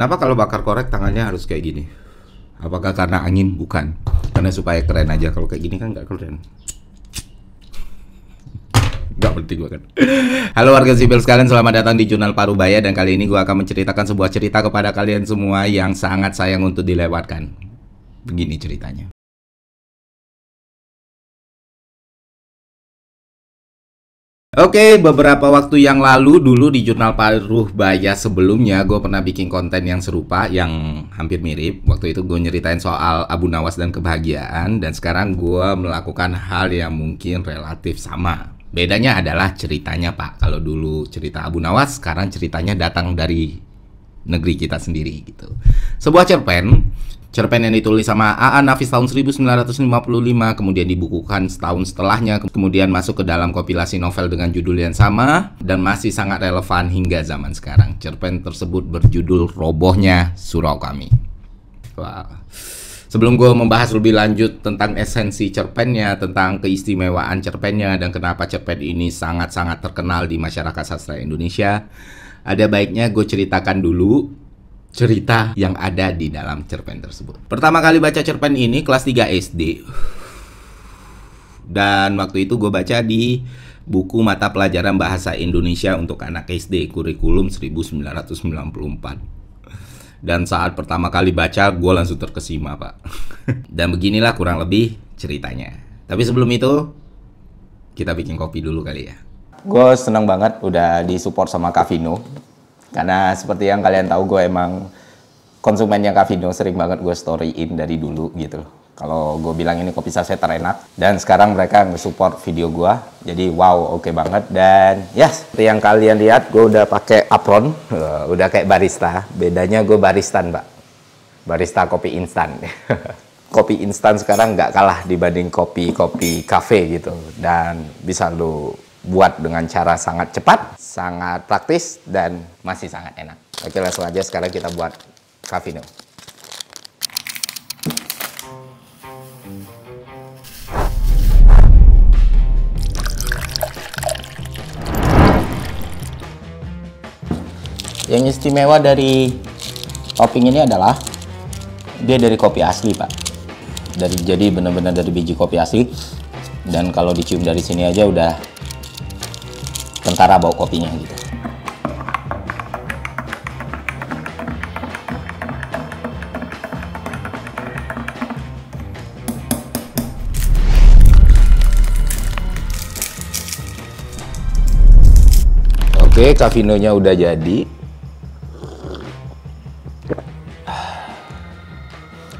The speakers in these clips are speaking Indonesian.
Kenapa kalau bakar korek tangannya harus kayak gini? Apakah karena angin? Bukan. Karena supaya keren aja. Kalau kayak gini kan nggak keren. Nggak penting banget. Halo warga sipil sekalian, selamat datang di Jurnal Parubaya. Dan kali ini gue akan menceritakan sebuah cerita kepada kalian semua yang sangat sayang untuk dilewatkan. Begini ceritanya. Oke, beberapa waktu yang lalu dulu di Jurnal Parubaya sebelumnya gue pernah bikin konten yang serupa, yang hampir mirip. Waktu itu gue nyeritain soal Abu Nawas dan kebahagiaan, dan sekarang gue melakukan hal yang mungkin relatif sama. Bedanya adalah ceritanya, Pak. Kalau dulu cerita Abu Nawas, sekarang ceritanya datang dari negeri kita sendiri gitu. Sebuah cerpen yang ditulis sama A.A. Nafis tahun 1955, kemudian dibukukan setahun setelahnya, kemudian masuk ke dalam kompilasi novel dengan judul yang sama, dan masih sangat relevan hingga zaman sekarang. Cerpen tersebut berjudul Robohnya Surau Kami. Wah. Sebelum gue membahas lebih lanjut tentang esensi cerpennya, tentang keistimewaan cerpennya, dan kenapa cerpen ini sangat-sangat terkenal di masyarakat sastra Indonesia, ada baiknya gue ceritakan dulu cerita yang ada di dalam cerpen tersebut. Pertama kali baca cerpen ini kelas 3 SD. Dan waktu itu gue baca di buku mata pelajaran bahasa Indonesia untuk anak SD, kurikulum 1994. Dan saat pertama kali baca, gue langsung terkesima, Pak. Dan beginilah kurang lebih ceritanya. Tapi sebelum itu, kita bikin kopi dulu kali ya. Gue seneng banget udah disupport sama Cafino. Karena seperti yang kalian tahu, gue emang konsumennya Cafino, sering banget gue storyin dari dulu gitu. Kalau gue bilang ini kopi saset terenak, dan sekarang mereka nge-support video gue, jadi wow, oke banget. Dan ya, seperti yang kalian lihat, gue udah pakai apron, udah kayak barista. Bedanya gue baristan, Pak, barista kopi instan. Kopi instan sekarang nggak kalah dibanding kopi kafe gitu, dan bisa lo buat dengan cara sangat cepat, sangat praktis, dan masih sangat enak. Oke, langsung aja sekarang kita buat Cafino. Yang istimewa dari topping ini adalah dia dari kopi asli, Pak. Jadi benar-benar dari biji kopi asli. Dan kalau dicium dari sini aja udah kentara bau kopinya gitu. Oke, Cafinonya udah jadi.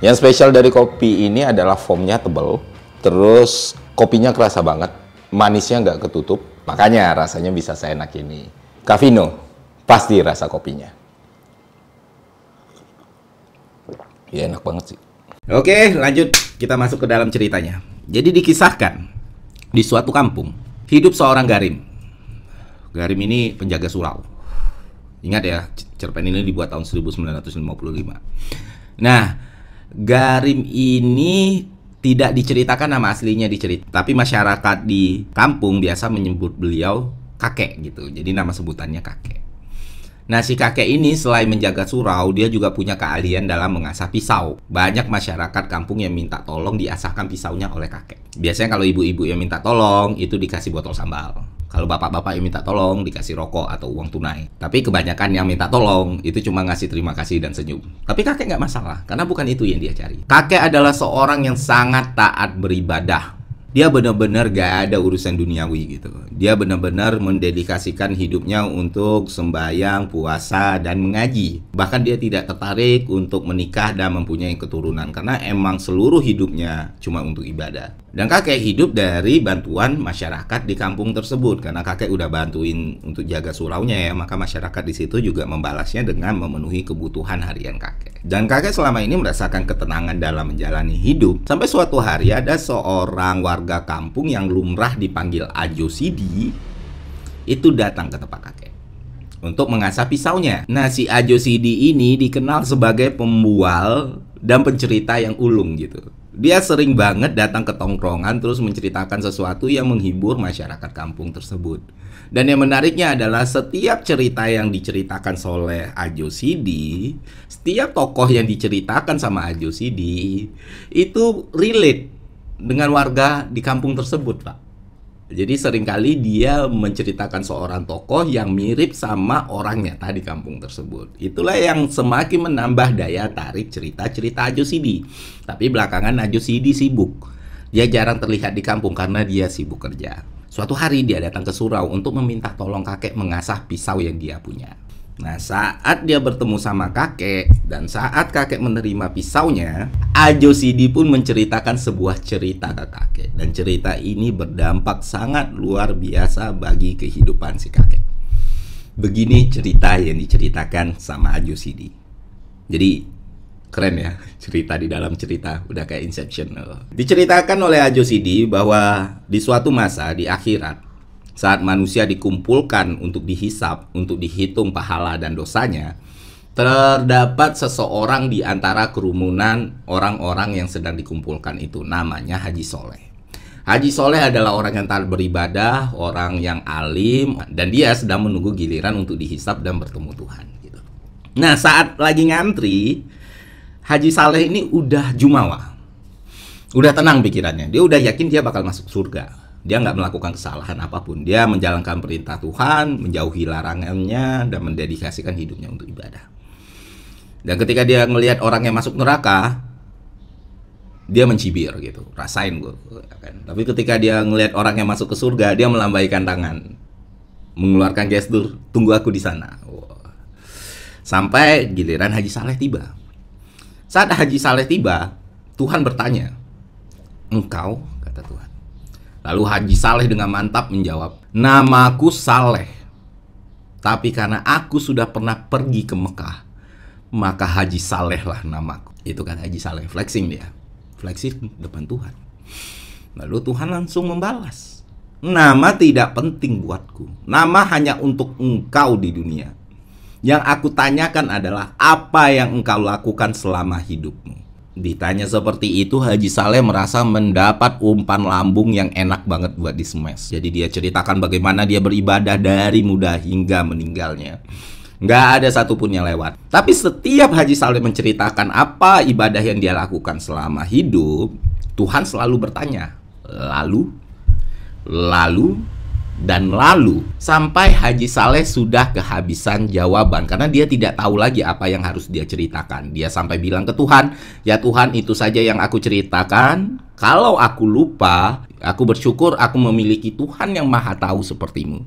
Yang spesial dari kopi ini adalah foamnya tebal, terus kopinya kerasa banget, manisnya nggak ketutup. Makanya rasanya bisa seenak ini. Cafino, pasti rasa kopinya. Ya enak banget sih. Oke, lanjut. Kita masuk ke dalam ceritanya. Jadi dikisahkan, di suatu kampung, hidup seorang Garim. Garim ini penjaga surau. Ingat ya, cerpen ini dibuat tahun 1955. Nah, Garim ini tidak diceritakan nama aslinya tapi masyarakat di kampung biasa menyebut beliau kakek gitu. Jadi nama sebutannya kakek. Nah, si kakek ini selain menjaga surau, dia juga punya keahlian dalam mengasah pisau. Banyak masyarakat kampung yang minta tolong diasahkan pisaunya oleh kakek. Biasanya kalau ibu-ibu yang minta tolong, itu dikasih botol sambal. Kalau bapak-bapak yang minta tolong, dikasih rokok atau uang tunai. Tapi kebanyakan yang minta tolong, itu cuma ngasih terima kasih dan senyum. Tapi kakek nggak masalah, karena bukan itu yang dia cari. Kakek adalah seorang yang sangat taat beribadah. Dia benar-benar gak ada urusan duniawi gitu. Dia benar-benar mendedikasikan hidupnya untuk sembahyang, puasa, dan mengaji. Bahkan dia tidak tertarik untuk menikah dan mempunyai keturunan, karena emang seluruh hidupnya cuma untuk ibadah. Dan kakek hidup dari bantuan masyarakat di kampung tersebut. Karena kakek udah bantuin untuk jaga suraunya ya, maka masyarakat di situ juga membalasnya dengan memenuhi kebutuhan harian kakek. Dan kakek selama ini merasakan ketenangan dalam menjalani hidup. Sampai suatu hari ada seorang warga kampung yang lumrah dipanggil Ajo Sidi itu datang ke tempat kakek untuk mengasah pisaunya. Nah, si Ajo Sidi ini dikenal sebagai pembual dan pencerita yang ulung gitu. Dia sering banget datang ke tongkrongan terus menceritakan sesuatu yang menghibur masyarakat kampung tersebut. Dan yang menariknya adalah setiap cerita yang diceritakan oleh Ajo Sidi, setiap tokoh yang diceritakan sama Ajo Sidi itu relate dengan warga di kampung tersebut, Pak. Jadi seringkali dia menceritakan seorang tokoh yang mirip sama orang nyata di kampung tersebut. Itulah yang semakin menambah daya tarik cerita-cerita Ajo Sidi. Tapi belakangan Ajo Sidi sibuk. Dia jarang terlihat di kampung karena dia sibuk kerja. Suatu hari dia datang ke surau untuk meminta tolong kakek mengasah pisau yang dia punya. Nah, saat dia bertemu sama kakek dan saat kakek menerima pisaunya, Ajo Sidi pun menceritakan sebuah cerita ke kakek. Dan cerita ini berdampak sangat luar biasa bagi kehidupan si kakek. Begini cerita yang diceritakan sama Ajo Sidi. Jadi keren ya, cerita di dalam cerita, udah kayak Inception. Diceritakan oleh Ajo Sidi bahwa di suatu masa di akhirat, saat manusia dikumpulkan untuk dihisap, untuk dihitung pahala dan dosanya, terdapat seseorang di antara kerumunan orang-orang yang sedang dikumpulkan itu, namanya Haji Soleh. Haji Soleh adalah orang yang taat beribadah, orang yang alim, dan dia sedang menunggu giliran untuk dihisap dan bertemu Tuhan. Gitu. Nah, saat lagi ngantri, Haji Saleh ini udah jumawa, udah tenang pikirannya, dia udah yakin dia bakal masuk surga. Dia nggak melakukan kesalahan apapun. Dia menjalankan perintah Tuhan, menjauhi larangannya, dan mendedikasikan hidupnya untuk ibadah. Dan ketika dia melihat orang yang masuk neraka, dia mencibir gitu. Rasain gue. Tapi ketika dia melihat orang yang masuk ke surga, dia melambaikan tangan, mengeluarkan gestur, tunggu aku di sana. Sampai giliran Haji Saleh tiba. Saat Haji Saleh tiba, Tuhan bertanya, "Engkau?" kata Tuhan. Lalu Haji Saleh dengan mantap menjawab, "Namaku Saleh. Tapi karena aku sudah pernah pergi ke Mekah, maka Haji Saleh lah namaku." Itu kan Haji Saleh, flexing dia. Flexing depan Tuhan. Lalu Tuhan langsung membalas, "Nama tidak penting buatku. Nama hanya untuk engkau di dunia. Yang aku tanyakan adalah apa yang engkau lakukan selama hidupmu." Ditanya seperti itu, Haji Saleh merasa mendapat umpan lambung yang enak banget buat di-smash. Jadi dia ceritakan bagaimana dia beribadah dari muda hingga meninggalnya. Nggak ada satupun yang lewat. Tapi setiap Haji Saleh menceritakan apa ibadah yang dia lakukan selama hidup, Tuhan selalu bertanya, lalu, dan lalu, sampai Haji Saleh sudah kehabisan jawaban karena dia tidak tahu lagi apa yang harus dia ceritakan. Dia sampai bilang ke Tuhan, "Ya Tuhan, itu saja yang aku ceritakan. Kalau aku lupa, aku bersyukur aku memiliki Tuhan yang maha tahu sepertimu.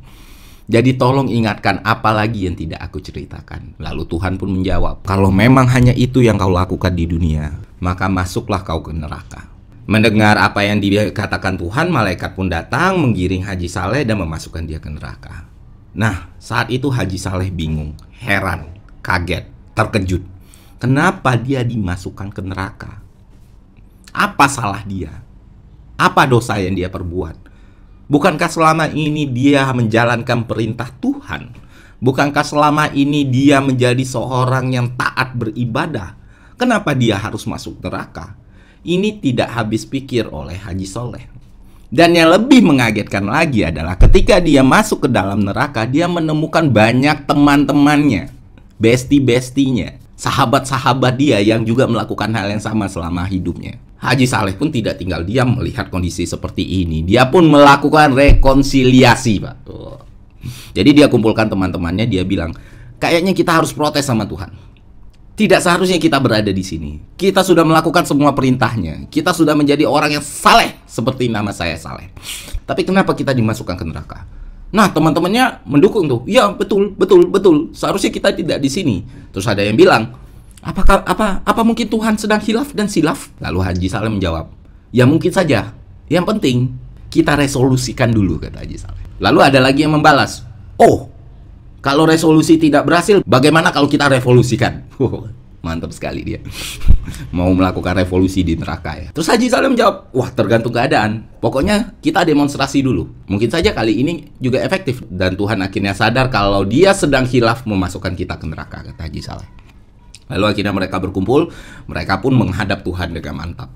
Jadi tolong ingatkan apa lagi yang tidak aku ceritakan." Lalu Tuhan pun menjawab, "Kalau memang hanya itu yang kau lakukan di dunia, maka masuklah kau ke neraka." Mendengar apa yang dikatakan Tuhan, malaikat pun datang menggiring Haji Saleh dan memasukkan dia ke neraka. Nah, saat itu Haji Saleh bingung, heran, kaget, terkejut. Kenapa dia dimasukkan ke neraka? Apa salah dia? Apa dosa yang dia perbuat? Bukankah selama ini dia menjalankan perintah Tuhan? Bukankah selama ini dia menjadi seorang yang taat beribadah? Kenapa dia harus masuk neraka? Ini tidak habis pikir oleh Haji Soleh. Dan yang lebih mengagetkan lagi adalah ketika dia masuk ke dalam neraka, dia menemukan banyak teman-temannya, besti-bestinya, sahabat-sahabat dia yang juga melakukan hal yang sama selama hidupnya. Haji Saleh pun tidak tinggal diam melihat kondisi seperti ini. Dia pun melakukan rekonsiliasi, Pak. Jadi dia kumpulkan teman-temannya, dia bilang, "Kayaknya kita harus protes sama Tuhan. Tidak seharusnya kita berada di sini. Kita sudah melakukan semua perintahnya. Kita sudah menjadi orang yang saleh seperti nama saya Saleh. Tapi kenapa kita dimasukkan ke neraka?" Nah, teman-temannya mendukung tuh. "Ya, betul. Seharusnya kita tidak di sini." Terus ada yang bilang, apa mungkin Tuhan sedang hilaf dan silaf?" Lalu Haji Saleh menjawab, "Ya mungkin saja. Yang penting kita resolusikan dulu," kata Haji Saleh. Lalu ada lagi yang membalas, "Oh, kalau resolusi tidak berhasil, bagaimana kalau kita revolusikan?" Mantap sekali dia. Mau melakukan revolusi di neraka ya. Terus Haji Saleh menjawab, "Wah, tergantung keadaan. Pokoknya kita demonstrasi dulu. Mungkin saja kali ini juga efektif." Dan Tuhan akhirnya sadar kalau dia sedang hilaf memasukkan kita ke neraka, kata Haji Saleh. Lalu akhirnya mereka berkumpul. Mereka pun menghadap Tuhan dengan mantap.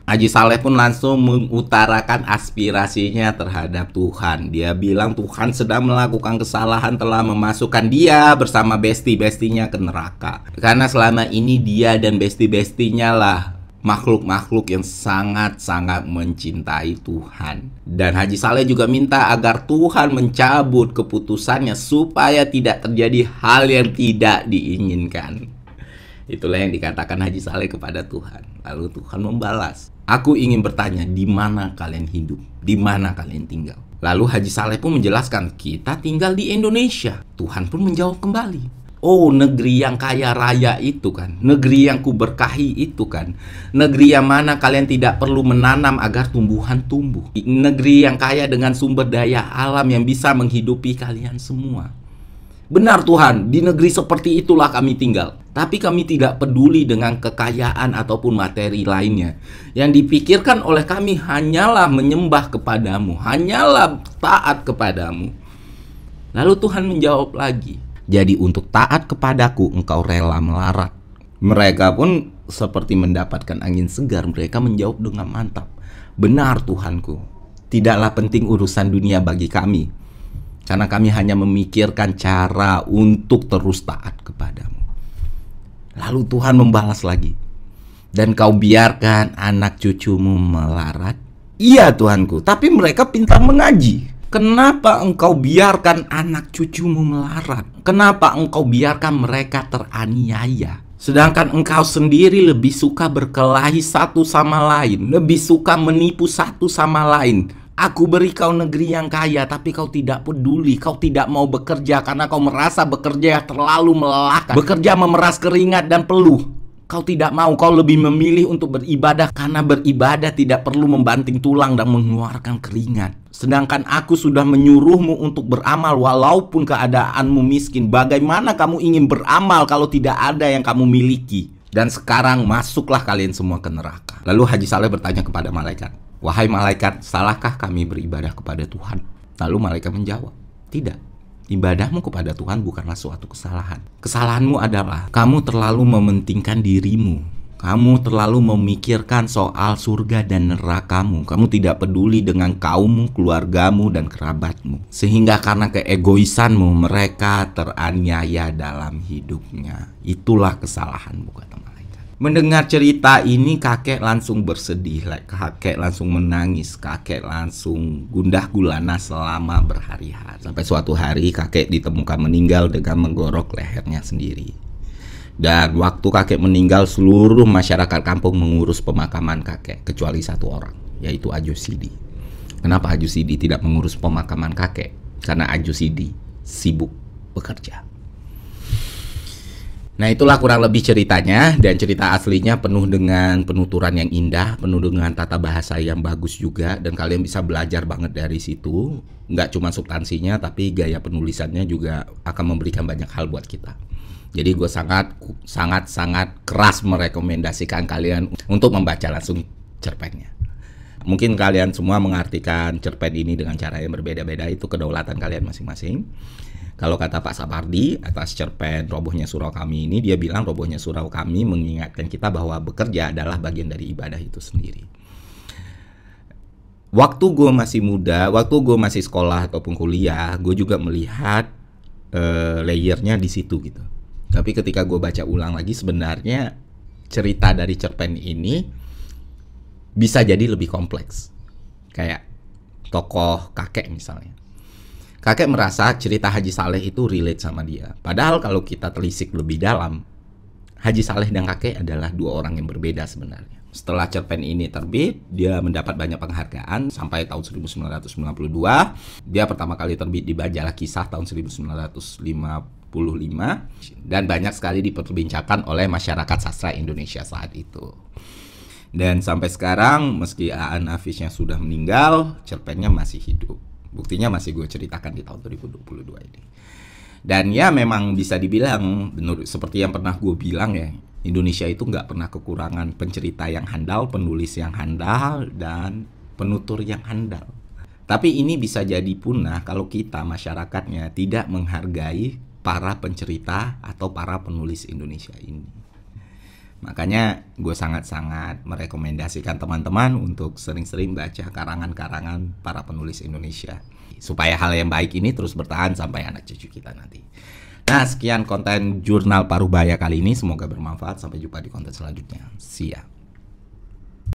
Haji Saleh pun langsung mengutarakan aspirasinya terhadap Tuhan. Dia bilang Tuhan sedang melakukan kesalahan, telah memasukkan dia bersama besti-bestinya ke neraka. Karena selama ini dia dan besti-bestinya lah makhluk-makhluk yang sangat-sangat mencintai Tuhan. Dan Haji Saleh juga minta agar Tuhan mencabut keputusannya supaya tidak terjadi hal yang tidak diinginkan. Itulah yang dikatakan Haji Saleh kepada Tuhan. Lalu Tuhan membalas, aku ingin bertanya, di mana kalian hidup? Di mana kalian tinggal? Lalu Haji Saleh pun menjelaskan, kita tinggal di Indonesia. Tuhan pun menjawab kembali, oh, negeri yang kaya raya itu kan, negeri yang kuberkahi itu kan, negeri yang mana kalian tidak perlu menanam agar tumbuhan tumbuh, negeri yang kaya dengan sumber daya alam yang bisa menghidupi kalian semua. Benar Tuhan, di negeri seperti itulah kami tinggal. Tapi kami tidak peduli dengan kekayaan ataupun materi lainnya. Yang dipikirkan oleh kami hanyalah menyembah kepadamu, hanyalah taat kepadamu. Lalu Tuhan menjawab lagi, jadi untuk taat kepadaku engkau rela melarat. Mereka pun seperti mendapatkan angin segar. Mereka menjawab dengan mantap, benar Tuhanku, tidaklah penting urusan dunia bagi kami, karena kami hanya memikirkan cara untuk terus taat kepadamu. Lalu Tuhan membalas lagi, dan kau biarkan anak cucumu melarat? Iya Tuhanku, tapi mereka pintar mengaji. Kenapa engkau biarkan anak cucumu melarat? Kenapa engkau biarkan mereka teraniaya? Sedangkan engkau sendiri lebih suka berkelahi satu sama lain, lebih suka menipu satu sama lain. Aku beri kau negeri yang kaya, tapi kau tidak peduli. Kau tidak mau bekerja karena kau merasa bekerja terlalu melelahkan. Bekerja memeras keringat dan peluh. Kau tidak mau, kau lebih memilih untuk beribadah karena beribadah tidak perlu membanting tulang dan mengeluarkan keringat. Sedangkan aku sudah menyuruhmu untuk beramal walaupun keadaanmu miskin. Bagaimana kamu ingin beramal kalau tidak ada yang kamu miliki? Dan sekarang masuklah kalian semua ke neraka. Lalu Haji Saleh bertanya kepada malaikat, wahai malaikat, salahkah kami beribadah kepada Tuhan? Lalu malaikat menjawab, tidak. Ibadahmu kepada Tuhan bukanlah suatu kesalahan. Kesalahanmu adalah kamu terlalu mementingkan dirimu. Kamu terlalu memikirkan soal surga dan nerakamu. Kamu tidak peduli dengan kaummu, keluargamu, dan kerabatmu. Sehingga karena keegoisanmu mereka teraniaya dalam hidupnya. Itulah kesalahanmu, kata malaikat. Mendengar cerita ini kakek langsung bersedih, kakek langsung menangis, kakek langsung gundah gulana selama berhari-hari. Sampai suatu hari kakek ditemukan meninggal dengan menggorok lehernya sendiri. Dan waktu kakek meninggal, seluruh masyarakat kampung mengurus pemakaman kakek, kecuali satu orang, yaitu Aju Sidi. Kenapa Aju Sidi tidak mengurus pemakaman kakek? Karena Aju Sidi sibuk bekerja. Nah, itulah kurang lebih ceritanya, dan cerita aslinya penuh dengan penuturan yang indah, penuh dengan tata bahasa yang bagus juga, dan kalian bisa belajar banget dari situ. Nggak cuma substansinya, tapi gaya penulisannya juga akan memberikan banyak hal buat kita. Jadi gue sangat keras merekomendasikan kalian untuk membaca langsung cerpennya. Mungkin kalian semua mengartikan cerpen ini dengan cara yang berbeda-beda, itu kedaulatan kalian masing-masing. Kalau kata Pak Sapardi atas cerpen Robohnya Surau Kami ini, dia bilang robohnya surau kami mengingatkan kita bahwa bekerja adalah bagian dari ibadah itu sendiri. Waktu gue masih muda, waktu gue masih sekolah ataupun kuliah, gue juga melihat layernya di situ gitu. Tapi ketika gue baca ulang lagi, sebenarnya cerita dari cerpen ini bisa jadi lebih kompleks. Kayak tokoh kakek misalnya. Kakek merasa cerita Haji Saleh itu relate sama dia. Padahal kalau kita telisik lebih dalam, Haji Saleh dan kakek adalah dua orang yang berbeda sebenarnya. Setelah cerpen ini terbit, dia mendapat banyak penghargaan sampai tahun 1992. Dia pertama kali terbit di majalah Kisah tahun 1955 dan banyak sekali diperbincangkan oleh masyarakat sastra Indonesia saat itu. Dan sampai sekarang, meski Aan Nafisnya sudah meninggal, cerpennya masih hidup. Buktinya masih gue ceritakan di tahun 2022 ini. Dan ya memang bisa dibilang, seperti yang pernah gue bilang ya, Indonesia itu nggak pernah kekurangan pencerita yang handal, penulis yang handal, dan penutur yang handal. Tapi ini bisa jadi punah kalau kita masyarakatnya tidak menghargai para pencerita atau para penulis Indonesia ini. Makanya gue sangat-sangat merekomendasikan teman-teman untuk sering-sering baca karangan-karangan para penulis Indonesia. Supaya hal yang baik ini terus bertahan sampai anak cucu kita nanti. Nah, sekian konten Jurnal Parubaya kali ini. Semoga bermanfaat. Sampai jumpa di konten selanjutnya. See ya.